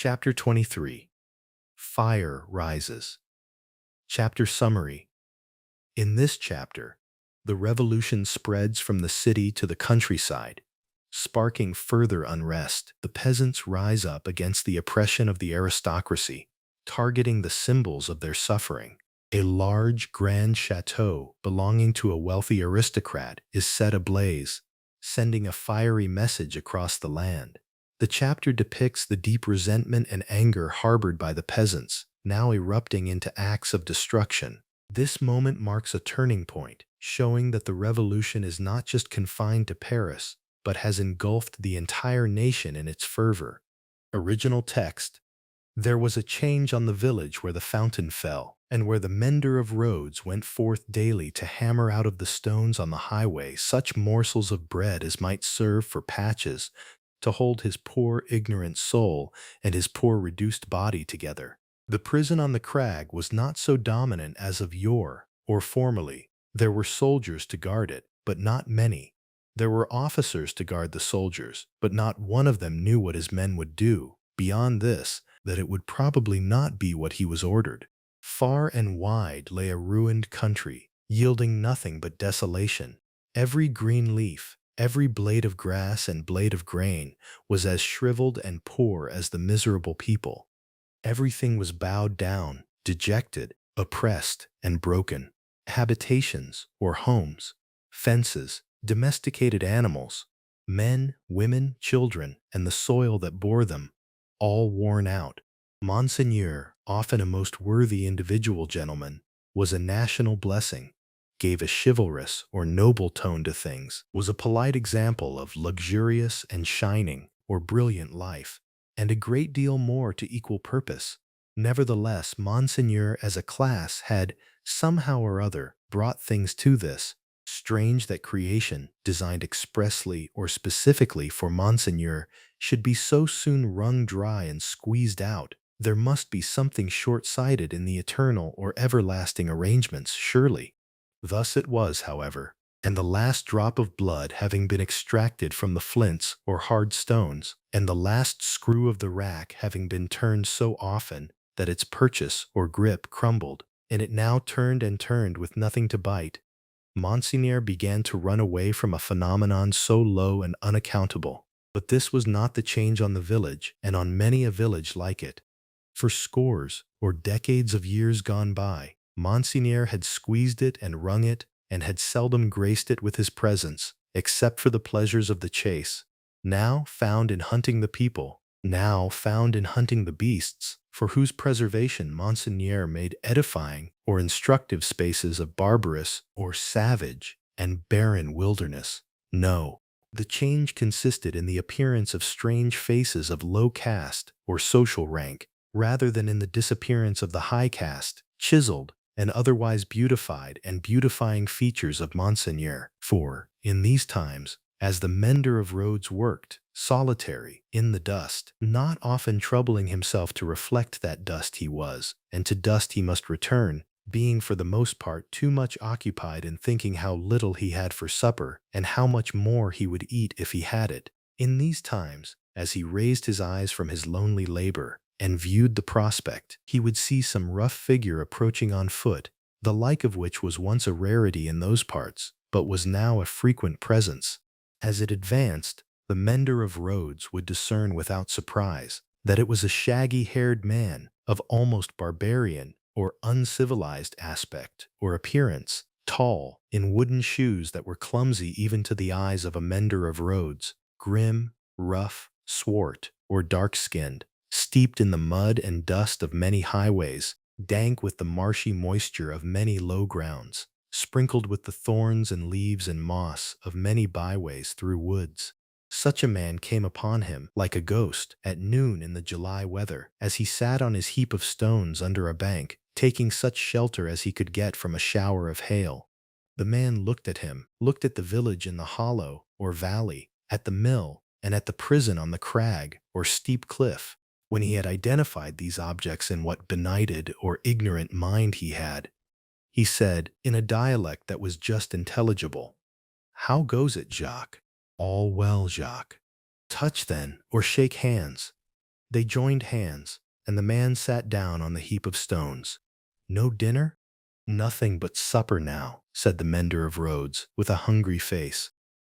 Chapter 23. Fire Rises. Chapter Summary. In this chapter, the revolution spreads from the city to the countryside, sparking further unrest. The peasants rise up against the oppression of the aristocracy, targeting the symbols of their suffering. A large, grand chateau belonging to a wealthy aristocrat is set ablaze, sending a fiery message across the land. The chapter depicts the deep resentment and anger harbored by the peasants, now erupting into acts of destruction. This moment marks a turning point, showing that the revolution is not just confined to Paris, but has engulfed the entire nation in its fervor. Original text. There was a change on the village where the fountain fell, and where the mender of roads went forth daily to hammer out of the stones on the highway such morsels of bread as might serve for patches, to hold his poor ignorant soul and his poor reduced body together. The prison on the crag was not so dominant as of yore, or formerly. There were soldiers to guard it, but not many. There were officers to guard the soldiers, but not one of them knew what his men would do. Beyond this, that it would probably not be what he was ordered. Far and wide lay a ruined country, yielding nothing but desolation. Every green leaf, every blade of grass and blade of grain was as shriveled and poor as the miserable people. Everything was bowed down, dejected, oppressed, and broken. Habitations, or homes, fences, domesticated animals, men, women, children, and the soil that bore them, all worn out. Monseigneur, often a most worthy individual gentleman, was a national blessing, gave a chivalrous or noble tone to things, was a polite example of luxurious and shining or brilliant life, and a great deal more to equal purpose. Nevertheless, Monseigneur as a class had, somehow or other, brought things to this. Strange that creation, designed expressly or specifically for Monseigneur, should be so soon wrung dry and squeezed out. There must be something short-sighted in the eternal or everlasting arrangements, surely. Thus it was, however, and the last drop of blood having been extracted from the flints or hard stones, and the last screw of the rack having been turned so often that its purchase or grip crumbled, and it now turned and turned with nothing to bite, Monseigneur began to run away from a phenomenon so low and unaccountable. But this was not the change on the village, and on many a village like it. For scores or decades of years gone by, Monseigneur had squeezed it and wrung it, and had seldom graced it with his presence, except for the pleasures of the chase, now found in hunting the people, now found in hunting the beasts, for whose preservation Monseigneur made edifying or instructive spaces of barbarous or savage and barren wilderness. No, the change consisted in the appearance of strange faces of low caste or social rank, rather than in the disappearance of the high caste, chiseled, and otherwise beautified and beautifying features of Monseigneur. For, in these times, as the mender of roads worked, solitary, in the dust, not often troubling himself to reflect that dust he was, and to dust he must return, being for the most part too much occupied in thinking how little he had for supper, and how much more he would eat if he had it. In these times, as he raised his eyes from his lonely labor, and viewed the prospect, he would see some rough figure approaching on foot, the like of which was once a rarity in those parts, but was now a frequent presence. As it advanced, the mender of roads would discern without surprise that it was a shaggy-haired man of almost barbarian or uncivilized aspect or appearance, tall, in wooden shoes that were clumsy even to the eyes of a mender of roads, grim, rough, swart, or dark-skinned, steeped in the mud and dust of many highways, dank with the marshy moisture of many low grounds, sprinkled with the thorns and leaves and moss of many byways through woods. Such a man came upon him, like a ghost, at noon in the July weather, as he sat on his heap of stones under a bank, taking such shelter as he could get from a shower of hail. The man looked at him, looked at the village in the hollow, or valley, at the mill, and at the prison on the crag, or steep cliff. When he had identified these objects in what benighted or ignorant mind he had, he said, in a dialect that was just intelligible, "How goes it, Jacques?" "All well, Jacques." "Touch then, or shake hands." They joined hands, and the man sat down on the heap of stones. No dinner? Nothing but supper now, said the mender of roads, with a hungry face.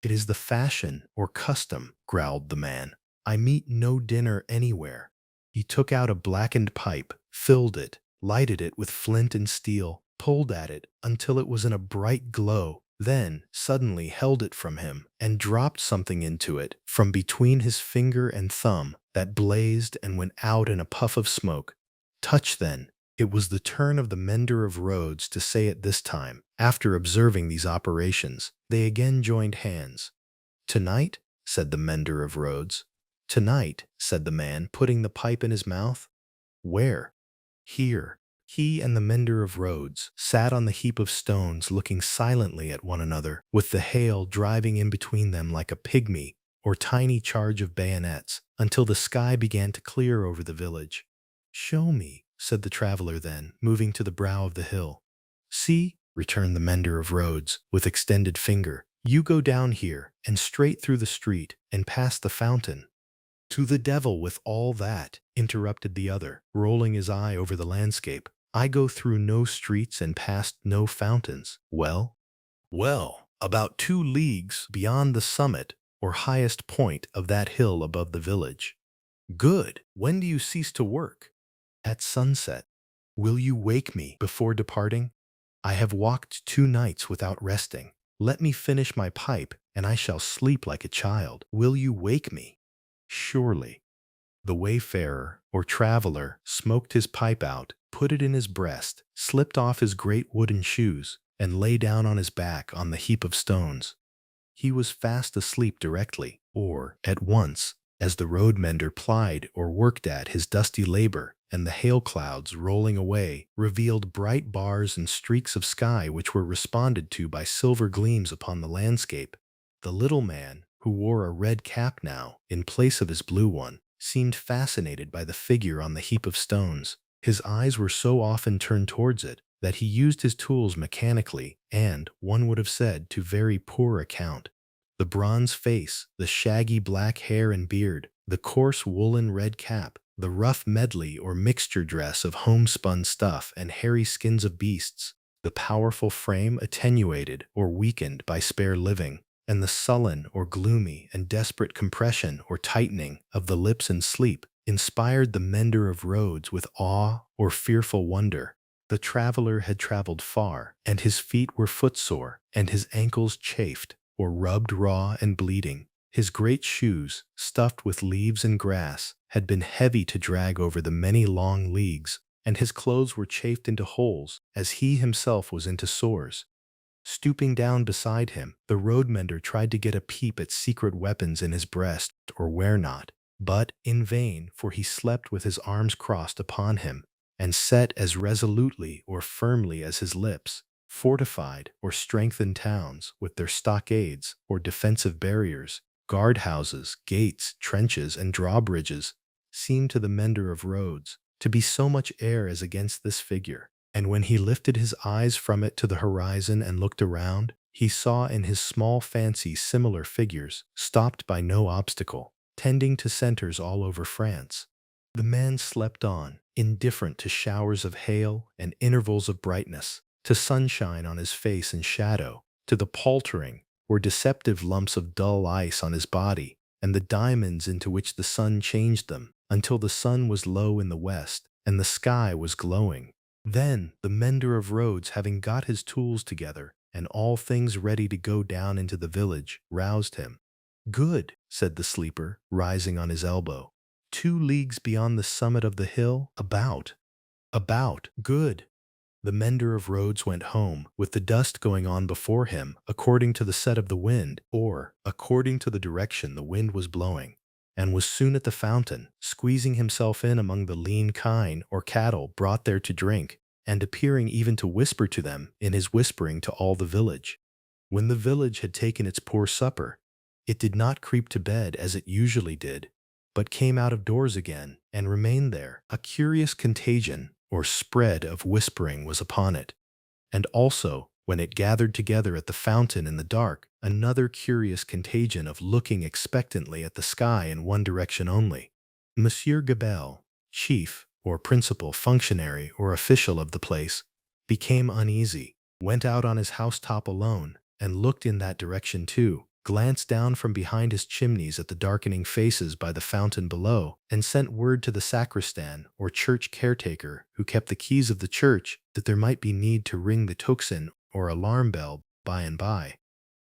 It is the fashion or custom, growled the man. I meet no dinner anywhere. He took out a blackened pipe, filled it, lighted it with flint and steel, pulled at it until it was in a bright glow, then suddenly held it from him and dropped something into it from between his finger and thumb that blazed and went out in a puff of smoke. Touch then. It was the turn of the mender of roads to say it this time. After observing these operations, they again joined hands. Tonight, said the mender of roads. Tonight, said the man, putting the pipe in his mouth. Where? Here. He and the mender of roads sat on the heap of stones looking silently at one another, with the hail driving in between them like a pygmy or tiny charge of bayonets, until the sky began to clear over the village. Show me, said the traveler then, moving to the brow of the hill. See, returned the mender of roads, with extended finger. You go down here, and straight through the street, and past the fountain. To the devil with all that, interrupted the other, rolling his eye over the landscape. I go through no streets and past no fountains. Well? Well, about 2 leagues beyond the summit or highest point of that hill above the village. Good. When do you cease to work? At sunset. Will you wake me before departing? I have walked 2 nights without resting. Let me finish my pipe, and I shall sleep like a child. Will you wake me? Surely. The wayfarer or traveler smoked his pipe out, put it in his breast, slipped off his great wooden shoes, and lay down on his back on the heap of stones. He was fast asleep directly, or at once, as the road mender plied or worked at his dusty labor, and the hail clouds rolling away revealed bright bars and streaks of sky which were responded to by silver gleams upon the landscape. The little man, who wore a red cap now in place of his blue one, seemed fascinated by the figure on the heap of stones. His eyes were so often turned towards it that he used his tools mechanically and, one would have said, to very poor account. The bronze face, the shaggy black hair and beard, the coarse woolen red cap, the rough medley or mixture dress of homespun stuff and hairy skins of beasts, the powerful frame attenuated or weakened by spare living, and the sullen or gloomy and desperate compression or tightening of the lips in sleep, inspired the mender of roads with awe or fearful wonder. The traveler had traveled far, and his feet were footsore, and his ankles chafed, or rubbed raw and bleeding. His great shoes, stuffed with leaves and grass, had been heavy to drag over the many long leagues, and his clothes were chafed into holes, as he himself was into sores. Stooping down beside him, the road mender tried to get a peep at secret weapons in his breast or where not, but in vain, for he slept with his arms crossed upon him, and set as resolutely or firmly as his lips. Fortified or strengthened towns, with their stockades or defensive barriers, guardhouses, gates, trenches, and drawbridges, seemed to the mender of roads to be so much air as against this figure. And when he lifted his eyes from it to the horizon and looked around, he saw in his small fancy similar figures, stopped by no obstacle, tending to centers all over France. The man slept on, indifferent to showers of hail and intervals of brightness, to sunshine on his face and shadow, to the paltering or deceptive lumps of dull ice on his body, and the diamonds into which the sun changed them, until the sun was low in the west, and the sky was glowing. Then the mender of roads, having got his tools together, and all things ready to go down into the village, roused him. Good, said the sleeper, rising on his elbow. 2 leagues beyond the summit of the hill? About. Good. The mender of roads went home, with the dust going on before him, according to the set of the wind, or according to the direction the wind was blowing, and was soon at the fountain, squeezing himself in among the lean kine or cattle brought there to drink, and appearing even to whisper to them in his whispering to all the village. When the village had taken its poor supper, it did not creep to bed as it usually did, but came out of doors again and remained there. A curious contagion or spread of whispering was upon it, and also, when it gathered together at the fountain in the dark, another curious contagion of looking expectantly at the sky in one direction only. Monsieur Gabelle, chief or principal functionary or official of the place, became uneasy, went out on his housetop alone, and looked in that direction too, glanced down from behind his chimneys at the darkening faces by the fountain below, and sent word to the sacristan or church caretaker who kept the keys of the church that there might be need to ring the tocsin or alarm bell by and by.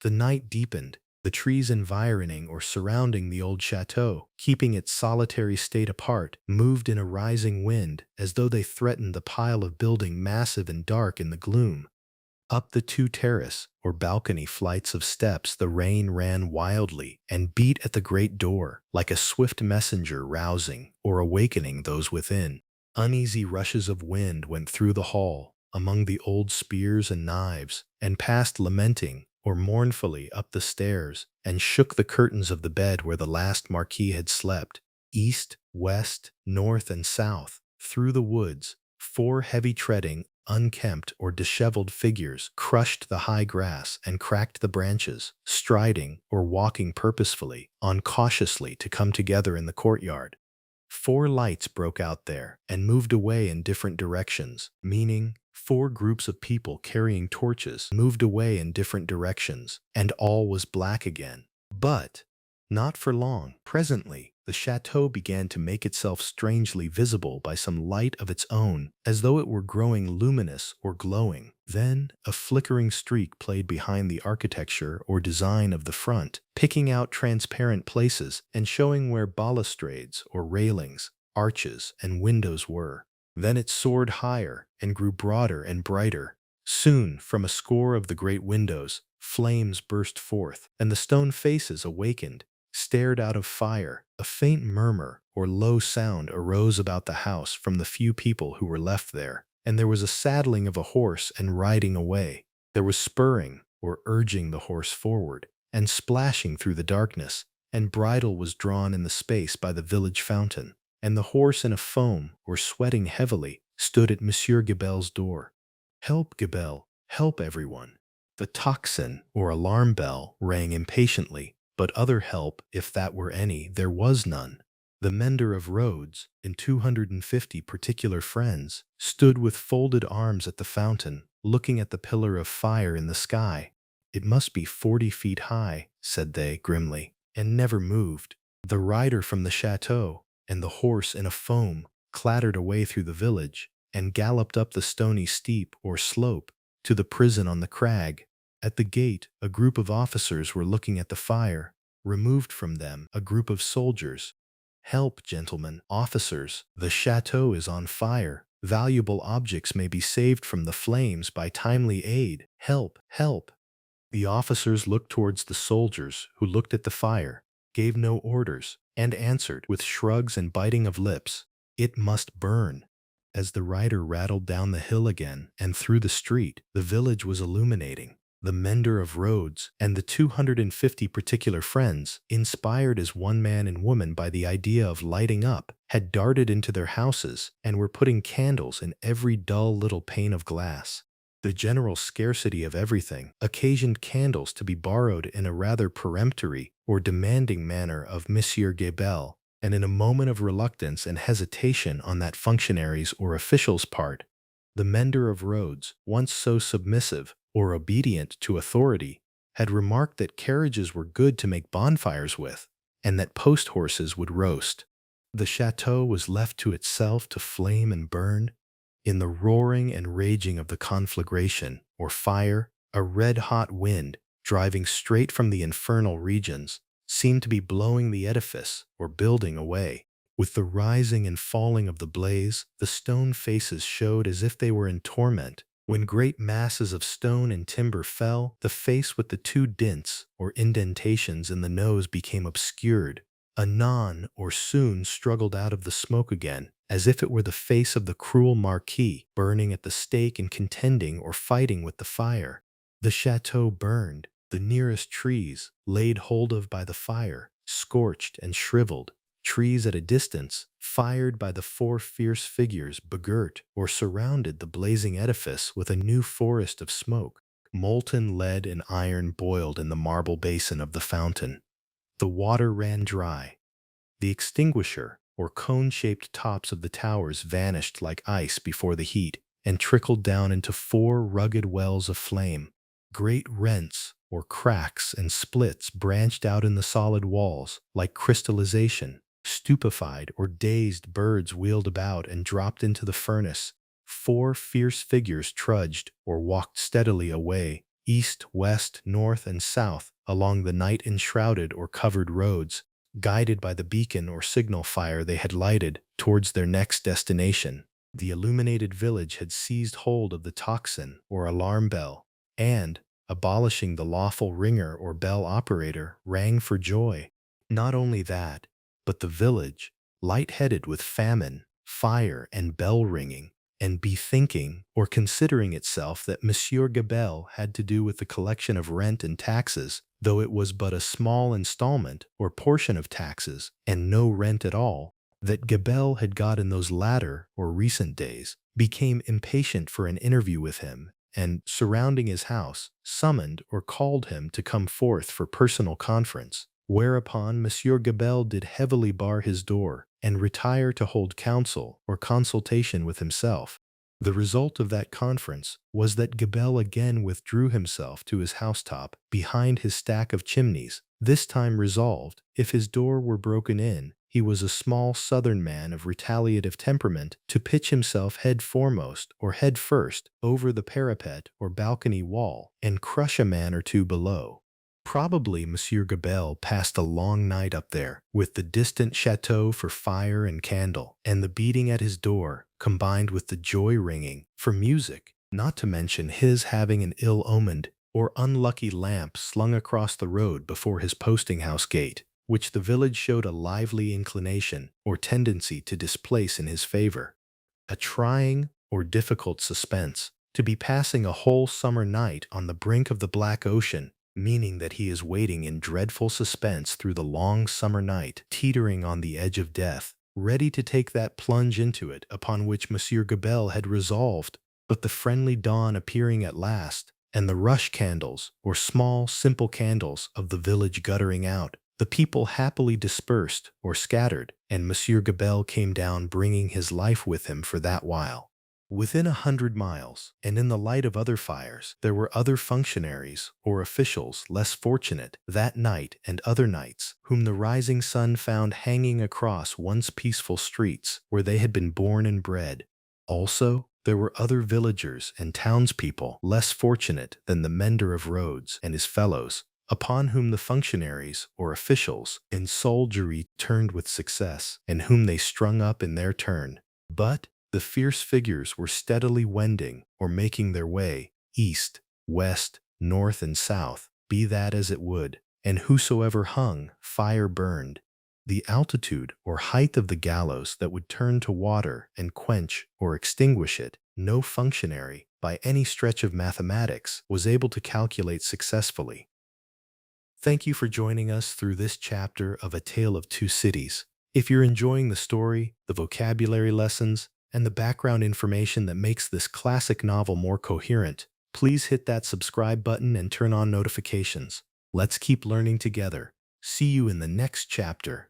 The night deepened, the trees environing or surrounding the old chateau, keeping its solitary state apart, moved in a rising wind as though they threatened the pile of building massive and dark in the gloom. Up the two terrace or balcony flights of steps the rain ran wildly and beat at the great door like a swift messenger rousing or awakening those within. Uneasy rushes of wind went through the hall, among the old spears and knives, and passed lamenting or mournfully up the stairs, and shook the curtains of the bed where the last Marquis had slept. East, west, north, and south, through the woods, four heavy treading, unkempt or disheveled figures crushed the high grass and cracked the branches, striding or walking purposefully, on cautiously to come together in the courtyard. Four lights broke out there and moved away in different directions, meaning four groups of people carrying torches moved away in different directions, and all was black again. But not for long. Presently, the chateau began to make itself strangely visible by some light of its own, as though it were growing luminous or glowing. Then a flickering streak played behind the architecture or design of the front, picking out transparent places and showing where balustrades or railings, arches, and windows were. Then it soared higher and grew broader and brighter. Soon, from a score of the great windows, flames burst forth, and the stone faces awakened, stared out of fire. A faint murmur or low sound arose about the house from the few people who were left there, and there was a saddling of a horse and riding away. There was spurring or urging the horse forward, and splashing through the darkness, and bridle was drawn in the space by the village fountain, and the horse in a foam or sweating heavily stood at Monsieur Gabelle's door. "Help, Gabelle! Help, everyone!" The tocsin or alarm bell rang impatiently, but other help, if that were any, there was none. The mender of roads, and 250 particular friends, stood with folded arms at the fountain, looking at the pillar of fire in the sky. "It must be 40 feet high," said they grimly, and never moved. The rider from the chateau, and the horse in a foam, clattered away through the village, and galloped up the stony steep or slope to the prison on the crag. At the gate, a group of officers were looking at the fire. Removed from them, a group of soldiers. "Help, gentlemen, officers! The chateau is on fire. Valuable objects may be saved from the flames by timely aid. Help, help!" The officers looked towards the soldiers, who looked at the fire, gave no orders, and answered, with shrugs and biting of lips, "It must burn." As the rider rattled down the hill again and through the street, the village was illuminating. The mender of roads and the 250 particular friends, inspired as one man and woman by the idea of lighting up, had darted into their houses and were putting candles in every dull little pane of glass. The general scarcity of everything occasioned candles to be borrowed in a rather peremptory or demanding manner of Monsieur Gabelle, and in a moment of reluctance and hesitation on that functionary's or official's part, the mender of roads, once so submissive or obedient to authority, had remarked that carriages were good to make bonfires with, and that post horses would roast. The chateau was left to itself to flame and burn. In the roaring and raging of the conflagration, or fire, a red-hot wind, driving straight from the infernal regions, seemed to be blowing the edifice or building away. With the rising and falling of the blaze, the stone faces showed as if they were in torment. When great masses of stone and timber fell, the face with the two dints or indentations in the nose became obscured. Anon or soon struggled out of the smoke again, as if it were the face of the cruel Marquis, burning at the stake and contending or fighting with the fire. The chateau burned, the nearest trees, laid hold of by the fire, scorched and shriveled. Trees at a distance, fired by the four fierce figures, begirt or surrounded the blazing edifice with a new forest of smoke. Molten lead and iron boiled in the marble basin of the fountain. The water ran dry. The extinguisher, or cone-shaped tops of the towers vanished like ice before the heat and trickled down into 4 rugged wells of flame. Great rents, or cracks and splits, branched out in the solid walls like crystallization. Stupefied or dazed birds wheeled about and dropped into the furnace. 4 fierce figures trudged or walked steadily away, east, west, north, and south, along the night-enshrouded or covered roads, guided by the beacon or signal fire they had lighted towards their next destination. The illuminated village had seized hold of the tocsin or alarm bell, and, abolishing the lawful ringer or bell operator, rang for joy. Not only that, but the village, light-headed with famine, fire, and bell ringing, and bethinking or considering itself that Monsieur Gabelle had to do with the collection of rent and taxes, though it was but a small installment or portion of taxes, and no rent at all, that Gabelle had got in those latter or recent days, became impatient for an interview with him, and, surrounding his house, summoned or called him to come forth for personal conference, whereupon Monsieur Gabelle did heavily bar his door and retire to hold counsel or consultation with himself. The result of that conference was that Gabelle again withdrew himself to his housetop behind his stack of chimneys, this time resolved, if his door were broken in, he was a small southern man of retaliative temperament, to pitch himself head foremost or head first over the parapet or balcony wall and crush a man or two below. Probably Monsieur Gabelle passed a long night up there, with the distant chateau for fire and candle, and the beating at his door, combined with the joy-ringing for music, not to mention his having an ill-omened or unlucky lamp slung across the road before his posting-house gate, which the village showed a lively inclination or tendency to displace in his favor. A trying or difficult suspense, to be passing a whole summer night on the brink of the black ocean, meaning that he is waiting in dreadful suspense through the long summer night, teetering on the edge of death, ready to take that plunge into it upon which Monsieur Gabelle had resolved, but the friendly dawn appearing at last, and the rush candles, or small, simple candles, of the village guttering out, the people happily dispersed or scattered, and Monsieur Gabelle came down bringing his life with him for that while. Within 100 miles, and in the light of other fires, there were other functionaries or officials less fortunate that night and other nights, whom the rising sun found hanging across once peaceful streets where they had been born and bred. Also, there were other villagers and townspeople less fortunate than the mender of roads and his fellows, upon whom the functionaries or officials in soldiery turned with success, and whom they strung up in their turn. But the fierce figures were steadily wending or making their way east, west, north, and south, be that as it would, and whosoever hung, fire burned. The altitude or height of the gallows that would turn to water and quench or extinguish it, no functionary, by any stretch of mathematics, was able to calculate successfully. Thank you for joining us through this chapter of A Tale of Two Cities. If you're enjoying the story, the vocabulary lessons, and the background information that makes this classic novel more coherent, please hit that subscribe button and turn on notifications. Let's keep learning together. See you in the next chapter.